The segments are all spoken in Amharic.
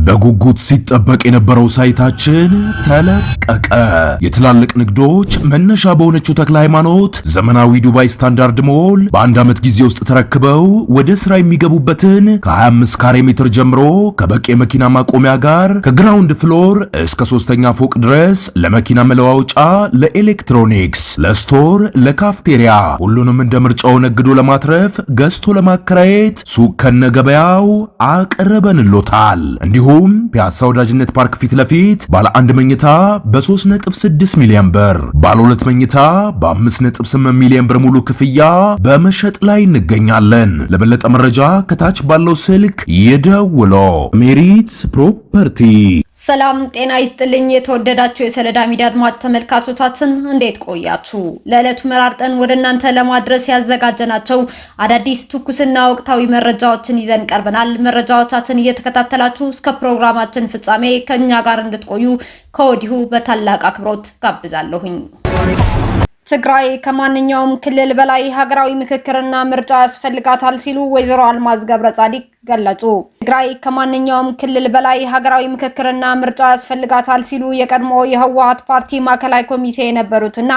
በጉጉት ሲጠበቅ የነበረው ሳይታችን ተለቀቀ። የትላልቅ ንግዶች መነሻ በሆነችው ተክለ ሃይማኖት ዘመናዊ ዱባይ ስታንዳርድ ሞል በአንድ ዓመት ጊዜ ውስጥ ተረክበው ወደ ስራ የሚገቡበትን ከ25 ካሬ ሜትር ጀምሮ ከበቂ የመኪና ማቆሚያ ጋር ከግራውንድ ፍሎር እስከ 3ኛ ፎቅ ድረስ ለመኪና መለዋወጫ፣ ለኤሌክትሮኒክስ፣ ለስቶር፣ ለካፍቴሪያ ሁሉንም እንደ ምርጫው ነግዶ ለማትረፍ ገዝቶ ለማከራየት ሱቅ ከነገበያው አቅርበንሎታል። እንዲሁም ፒያሳ ወዳጅነት ፓርክ ፊት ለፊት ባለ 1 መኝታ በ3.6 ሚሊዮን ብር፣ ባለ 2 መኝታ በ5.8 ሚሊዮን ብር ሙሉ ክፍያ በመሸጥ ላይ እንገኛለን። ለበለጠ መረጃ ከታች ባለው ስልክ ይደውሉ። ሜሪትስ ፕሮፐርቲ። ሰላም ጤና ይስጥልኝ። የተወደዳችሁ የሰለዳ ሚዲያ አድማጭ ተመልካቾቻችን እንዴት ቆያችሁ? ለዕለቱ መራርጠን ወደ እናንተ ለማድረስ ያዘጋጀናቸው አዳዲስ ትኩስና ወቅታዊ መረጃዎችን ይዘን ቀርበናል። መረጃዎቻችን እየተከታተላችሁ እስከ ፕሮግራማችን ፍጻሜ ከኛ ጋር እንድትቆዩ ከወዲሁ በታላቅ አክብሮት ጋብዛለሁኝ። ትግራይ ከማንኛውም ክልል በላይ ሀገራዊ ምክክርና ምርጫ ያስፈልጋታል ሲሉ ወይዘሮ አልማዝ ገብረጻዲቅ ገለጹ። ትግራይ ከማንኛውም ክልል በላይ ሀገራዊ ምክክርና ምርጫ ያስፈልጋታል ሲሉ የቀድሞ የህወሓት ፓርቲ ማዕከላዊ ኮሚቴ የነበሩትና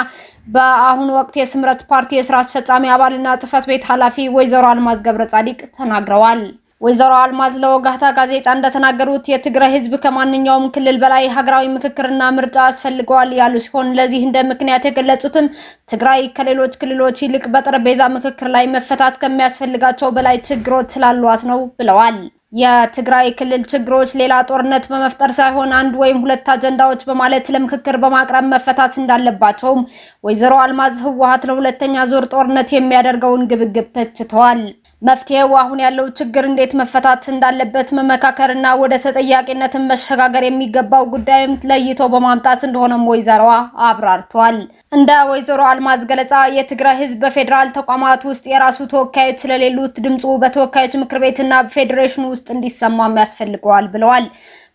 በአሁኑ ወቅት የስምረት ፓርቲ የስራ አስፈጻሚ አባልና ጽህፈት ቤት ኃላፊ ወይዘሮ አልማዝ ገብረጻዲቅ ተናግረዋል። ወይዘሮ አልማዝ ለወጋታ ጋዜጣ እንደተናገሩት የትግራይ ህዝብ ከማንኛውም ክልል በላይ ሀገራዊ ምክክርና ምርጫ ያስፈልገዋል ያሉ ሲሆን ለዚህ እንደ ምክንያት የገለጹትም ትግራይ ከሌሎች ክልሎች ይልቅ በጠረጴዛ ምክክር ላይ መፈታት ከሚያስፈልጋቸው በላይ ችግሮች ስላሏት ነው ብለዋል። የትግራይ ክልል ችግሮች ሌላ ጦርነት በመፍጠር ሳይሆን አንድ ወይም ሁለት አጀንዳዎች በማለት ለምክክር በማቅረብ መፈታት እንዳለባቸውም ወይዘሮ አልማዝ ህወሓት ለሁለተኛ ዙር ጦርነት የሚያደርገውን ግብግብ ተችተዋል። መፍትሄው አሁን ያለው ችግር እንዴት መፈታት እንዳለበት መመካከርና ወደ ተጠያቂነትን መሸጋገር የሚገባው ጉዳይም ለይቶ በማምጣት እንደሆነም ወይዘሮዋ አብራርተዋል። እንደ ወይዘሮ አልማዝ ገለጻ የትግራይ ህዝብ በፌዴራል ተቋማት ውስጥ የራሱ ተወካዮች ስለሌሉት ድምፁ በተወካዮች ምክር ቤትና በፌዴሬሽኑ ውስጥ እንዲሰማም ያስፈልገዋል ብለዋል።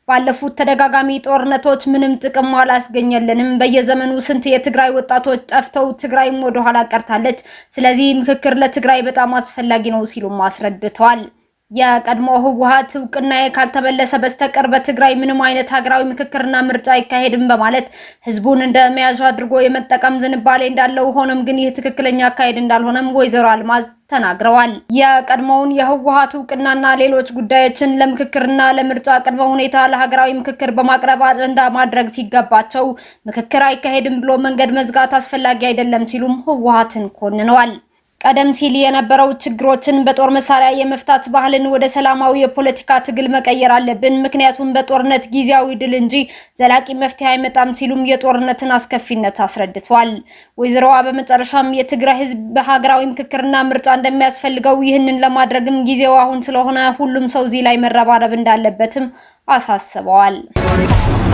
ባለፉት ተደጋጋሚ ጦርነቶች ምንም ጥቅም አላስገኘልንም። በየዘመኑ ስንት የትግራይ ወጣቶች ጠፍተው ትግራይም ወደ ኋላ ቀርታለች። ስለዚህ ምክክር ለትግራይ በጣም አስፈላጊ ነው ሲሉም አስረድተዋል። የቀድሞ ህወሓት እውቅና ካልተመለሰ በስተቀር በትግራይ ምንም አይነት ሀገራዊ ምክክርና ምርጫ አይካሄድም በማለት ህዝቡን እንደ መያዣ አድርጎ የመጠቀም ዝንባሌ እንዳለው፣ ሆኖም ግን ይህ ትክክለኛ አካሄድ እንዳልሆነም ወይዘሮ አልማዝ ተናግረዋል። የቀድሞውን የህወሓት እውቅናና ሌሎች ጉዳዮችን ለምክክርና ለምርጫ ቅድመ ሁኔታ ለሀገራዊ ምክክር በማቅረብ አጀንዳ ማድረግ ሲገባቸው ምክክር አይካሄድም ብሎ መንገድ መዝጋት አስፈላጊ አይደለም ሲሉም ህወሓትን ኮንነዋል። ቀደም ሲል የነበረው ችግሮችን በጦር መሳሪያ የመፍታት ባህልን ወደ ሰላማዊ የፖለቲካ ትግል መቀየር አለብን። ምክንያቱም በጦርነት ጊዜያዊ ድል እንጂ ዘላቂ መፍትሄ አይመጣም ሲሉም የጦርነትን አስከፊነት አስረድተዋል። ወይዘሮዋ በመጨረሻም የትግራይ ህዝብ በሀገራዊ ምክክርና ምርጫ እንደሚያስፈልገው፣ ይህንን ለማድረግም ጊዜው አሁን ስለሆነ ሁሉም ሰው እዚህ ላይ መረባረብ እንዳለበትም አሳስበዋል።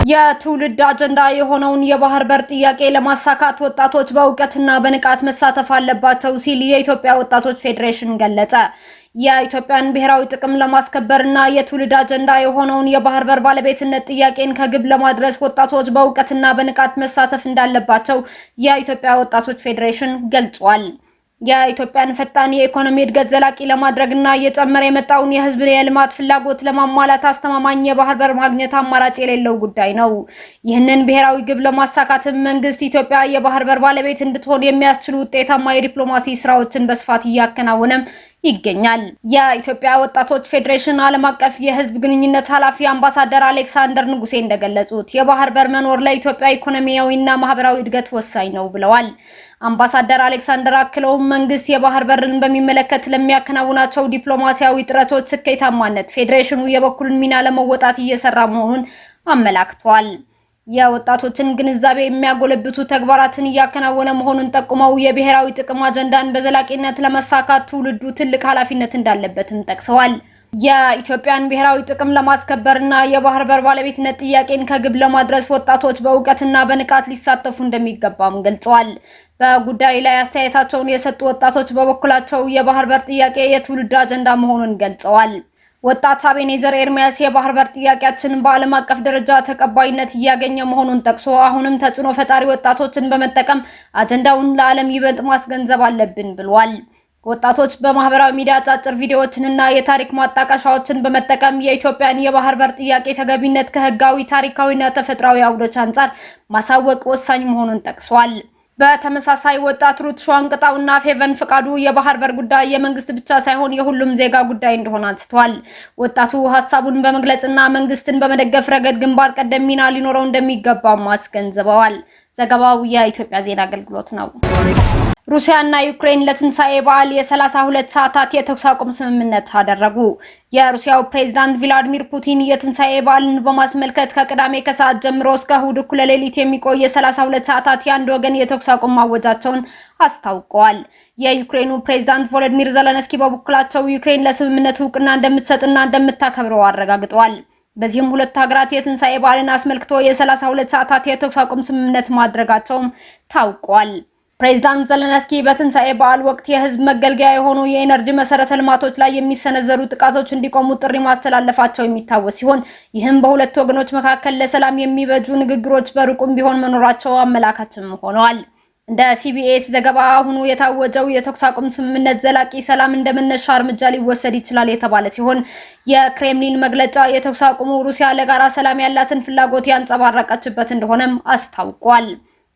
የትውልድ አጀንዳ የሆነውን የባህር በር ጥያቄ ለማሳካት ወጣቶች በእውቀትና በንቃት መሳተፍ አለባቸው ሲል የኢትዮጵያ ወጣቶች ፌዴሬሽን ገለጸ። የኢትዮጵያን ብሔራዊ ጥቅም ለማስከበርና የትውልድ አጀንዳ የሆነውን የባህር በር ባለቤትነት ጥያቄን ከግብ ለማድረስ ወጣቶች በእውቀትና በንቃት መሳተፍ እንዳለባቸው የኢትዮጵያ ወጣቶች ፌዴሬሽን ገልጿል። የኢትዮጵያን ፈጣን የኢኮኖሚ እድገት ዘላቂ ለማድረግና እየጨመረ የመጣውን የህዝብ የልማት ፍላጎት ለማሟላት አስተማማኝ የባህር በር ማግኘት አማራጭ የሌለው ጉዳይ ነው። ይህንን ብሔራዊ ግብ ለማሳካትም መንግስት ኢትዮጵያ የባህር በር ባለቤት እንድትሆን የሚያስችሉ ውጤታማ የዲፕሎማሲ ስራዎችን በስፋት እያከናወነም ይገኛል። የኢትዮጵያ ወጣቶች ፌዴሬሽን ዓለም አቀፍ የህዝብ ግንኙነት ኃላፊ አምባሳደር አሌክሳንደር ንጉሴ እንደገለጹት የባህር በር መኖር ለኢትዮጵያ ኢኮኖሚያዊና ማህበራዊ እድገት ወሳኝ ነው ብለዋል። አምባሳደር አሌክሳንደር አክለውም መንግስት የባህር በርን በሚመለከት ለሚያከናውናቸው ዲፕሎማሲያዊ ጥረቶች ስኬታማነት ፌዴሬሽኑ የበኩሉን ሚና ለመወጣት እየሰራ መሆኑን አመላክተዋል። የወጣቶችን ግንዛቤ የሚያጎለብቱ ተግባራትን እያከናወነ መሆኑን ጠቁመው የብሔራዊ ጥቅም አጀንዳን በዘላቂነት ለማሳካት ትውልዱ ትልቅ ኃላፊነት እንዳለበትም ጠቅሰዋል። የኢትዮጵያን ብሔራዊ ጥቅም ለማስከበርና የባህር በር ባለቤትነት ጥያቄን ከግብ ለማድረስ ወጣቶች በእውቀትና በንቃት ሊሳተፉ እንደሚገባም ገልጸዋል። በጉዳዩ ላይ አስተያየታቸውን የሰጡ ወጣቶች በበኩላቸው የባህር በር ጥያቄ የትውልድ አጀንዳ መሆኑን ገልጸዋል። ወጣት አቤኔዘር ኤርሚያስ የባህር በር ጥያቄያችን በዓለም አቀፍ ደረጃ ተቀባይነት እያገኘ መሆኑን ጠቅሶ አሁንም ተጽዕኖ ፈጣሪ ወጣቶችን በመጠቀም አጀንዳውን ለዓለም ይበልጥ ማስገንዘብ አለብን ብሏል። ወጣቶች በማህበራዊ ሚዲያ አጫጭር ቪዲዮዎችንና የታሪክ ማጣቀሻዎችን በመጠቀም የኢትዮጵያን የባህር በር ጥያቄ ተገቢነት ከህጋዊ፣ ታሪካዊና ተፈጥሯዊ አውዶች አንጻር ማሳወቅ ወሳኝ መሆኑን ጠቅሷል። በተመሳሳይ ወጣት ሩት ሸዋንቅጣውና ፌቨን ፍቃዱ የባህር በር ጉዳይ የመንግስት ብቻ ሳይሆን የሁሉም ዜጋ ጉዳይ እንደሆነ አንስተዋል። ወጣቱ ሀሳቡን በመግለጽና መንግስትን በመደገፍ ረገድ ግንባር ቀደም ሚና ሊኖረው እንደሚገባም አስገንዝበዋል። ዘገባው የኢትዮጵያ ዜና አገልግሎት ነው። ሩሲያና ዩክሬን ለትንሳኤ በዓል የ32 ሰዓታት የተኩስ አቁም ስምምነት አደረጉ። የሩሲያው ፕሬዝዳንት ቭላዲሚር ፑቲን የትንሳኤ በዓልን በማስመልከት ከቅዳሜ ከሰዓት ጀምሮ እስከ እሁድ እኩለ ሌሊት የሚቆይ የ32 ሰዓታት የአንድ ወገን የተኩስ አቁም ማወጃቸውን አስታውቀዋል። የዩክሬኑ ፕሬዝዳንት ቮሎዲሚር ዘለንስኪ በበኩላቸው ዩክሬን ለስምምነቱ እውቅና እንደምትሰጥና እንደምታከብረው አረጋግጠዋል። በዚህም ሁለቱ ሀገራት የትንሳኤ በዓልን አስመልክቶ የ32 ሰዓታት የተኩስ አቁም ስምምነት ማድረጋቸውም ታውቋል። ፕሬዝዳንት ዘለንስኪ በትንሳኤ በዓል ወቅት የህዝብ መገልገያ የሆኑ የኤነርጂ መሰረተ ልማቶች ላይ የሚሰነዘሩ ጥቃቶች እንዲቆሙ ጥሪ ማስተላለፋቸው የሚታወስ ሲሆን ይህም በሁለት ወገኖች መካከል ለሰላም የሚበጁ ንግግሮች በሩቁም ቢሆን መኖራቸው አመላካችም ሆነዋል። እንደ ሲቢኤስ ዘገባ አሁኑ የታወጀው የተኩስ አቁም ስምምነት ዘላቂ ሰላም እንደመነሻ እርምጃ ሊወሰድ ይችላል የተባለ ሲሆን የክሬምሊን መግለጫ የተኩስ አቁሙ ሩሲያ ለጋራ ሰላም ያላትን ፍላጎት ያንጸባረቀችበት እንደሆነም አስታውቋል።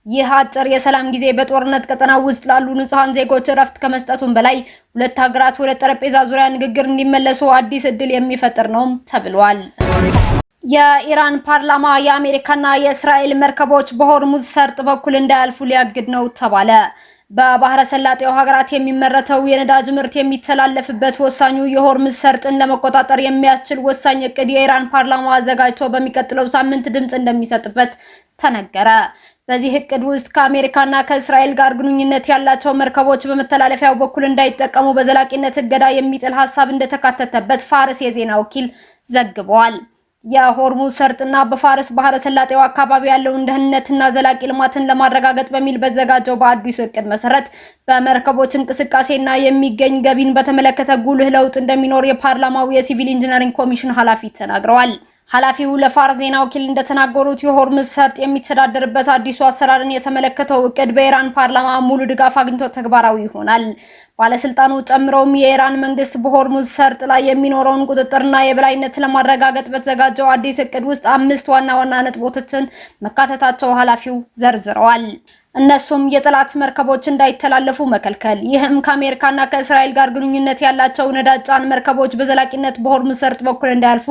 ይህ አጭር የሰላም ጊዜ በጦርነት ቀጠና ውስጥ ላሉ ንጹሃን ዜጎች እረፍት ከመስጠቱም በላይ ሁለት ሀገራት ወደ ጠረጴዛ ዙሪያ ንግግር እንዲመለሱ አዲስ እድል የሚፈጥር ነው ተብሏል። የኢራን ፓርላማ የአሜሪካና የእስራኤል መርከቦች በሆርሙዝ ሰርጥ በኩል እንዳያልፉ ሊያግድ ነው ተባለ። በባህረ ሰላጤው ሀገራት የሚመረተው የነዳጅ ምርት የሚተላለፍበት ወሳኙ የሆርሙዝ ሰርጥን ለመቆጣጠር የሚያስችል ወሳኝ እቅድ የኢራን ፓርላማ አዘጋጅቶ በሚቀጥለው ሳምንት ድምጽ እንደሚሰጥበት ተነገረ። በዚህ እቅድ ውስጥ ከአሜሪካና ከእስራኤል ጋር ግንኙነት ያላቸው መርከቦች በመተላለፊያው በኩል እንዳይጠቀሙ በዘላቂነት እገዳ የሚጥል ሐሳብ እንደተካተተበት ፋርስ የዜና ወኪል ዘግቧል። የሆርሙዝ ሰርጥና በፋርስ ባህረ ሰላጤው አካባቢ ያለውን ደህንነትና ዘላቂ ልማትን ለማረጋገጥ በሚል በዘጋጀው በአዲሱ እቅድ መሰረት በመርከቦች እንቅስቃሴና የሚገኝ ገቢን በተመለከተ ጉልህ ለውጥ እንደሚኖር የፓርላማው የሲቪል ኢንጂነሪንግ ኮሚሽን ኃላፊ ተናግረዋል። ኃላፊው ለፋርስ ዜና ወኪል እንደተናገሩት የሆርሙዝ ሰርጥ የሚተዳደርበት አዲሱ አሰራርን የተመለከተው እቅድ በኢራን ፓርላማ ሙሉ ድጋፍ አግኝቶ ተግባራዊ ይሆናል። ባለስልጣኑ ጨምረውም የኢራን መንግስት በሆርሙዝ ሰርጥ ላይ የሚኖረውን ቁጥጥርና የበላይነት ለማረጋገጥ በተዘጋጀው አዲስ እቅድ ውስጥ 5 ዋና ዋና ነጥቦችን መካተታቸው ኃላፊው ዘርዝረዋል። እነሱም የጠላት መርከቦች እንዳይተላለፉ መከልከል፣ ይህም ከአሜሪካና ከእስራኤል ጋር ግንኙነት ያላቸው ነዳጅ ጫን መርከቦች በዘላቂነት በሆርሙዝ ሰርጥ በኩል እንዳያልፉ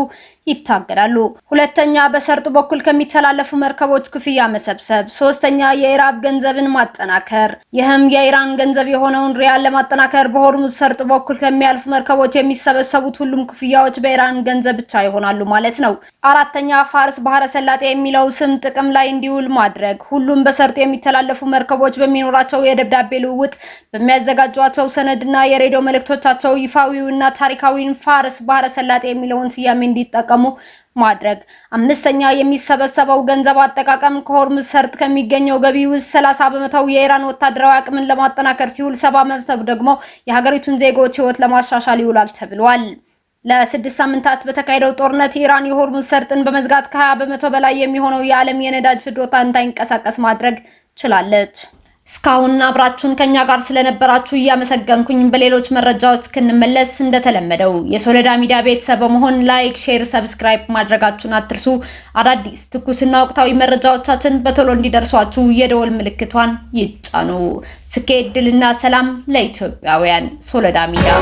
ይታገዳሉ። ሁለተኛ፣ በሰርጡ በኩል ከሚተላለፉ መርከቦች ክፍያ መሰብሰብ። ሶስተኛ፣ የኢራብ ገንዘብን ማጠናከር፣ ይህም የኢራን ገንዘብ የሆነውን ሪያል ለማጠናከር በሆርሙዝ ሰርጥ በኩል ከሚያልፉ መርከቦች የሚሰበሰቡት ሁሉም ክፍያዎች በኢራን ገንዘብ ብቻ ይሆናሉ ማለት ነው። አራተኛ፣ ፋርስ ባህረ ሰላጤ የሚለው ስም ጥቅም ላይ እንዲውል ማድረግ፣ ሁሉም በሰርጡ የሚተላለፉ መርከቦች በሚኖራቸው የደብዳቤ ልውውጥ በሚያዘጋጇቸው ሰነድና የሬዲዮ መልእክቶቻቸው ይፋዊውና ታሪካዊውን ፋርስ ባህረ ሰላጤ የሚለውን ስያሜ እንዲጠቀሙ ማድረግ። አምስተኛ፣ የሚሰበሰበው ገንዘብ አጠቃቀም ከሆርሙዝ ሰርጥ ከሚገኘው ገቢ ውስጥ 30% የኢራን ወታደራዊ አቅምን ለማጠናከር ሲውል 70% ደግሞ የሀገሪቱን ዜጎች ሕይወት ለማሻሻል ይውላል ተብሏል። ለ6 ሳምንታት በተካሄደው ጦርነት ኢራን የሆርሙዝ ሰርጥን በመዝጋት ከ20% በላይ የሚሆነው የዓለም የነዳጅ ፍጆታ እንዳይንቀሳቀስ ማድረግ ችላለች። እስካሁን አብራችሁን ከኛ ጋር ስለነበራችሁ እያመሰገንኩኝ በሌሎች መረጃዎች እስክንመለስ እንደተለመደው የሶለዳ ሚዲያ ቤተሰብ በመሆን ላይክ፣ ሼር፣ ሰብስክራይብ ማድረጋችሁን አትርሱ። አዳዲስ ትኩስና ወቅታዊ መረጃዎቻችን በቶሎ እንዲደርሷችሁ የደወል ምልክቷን ይጫኑ። ስኬት፣ ድልና ሰላም ለኢትዮጵያውያን። ሶለዳ ሚዲያ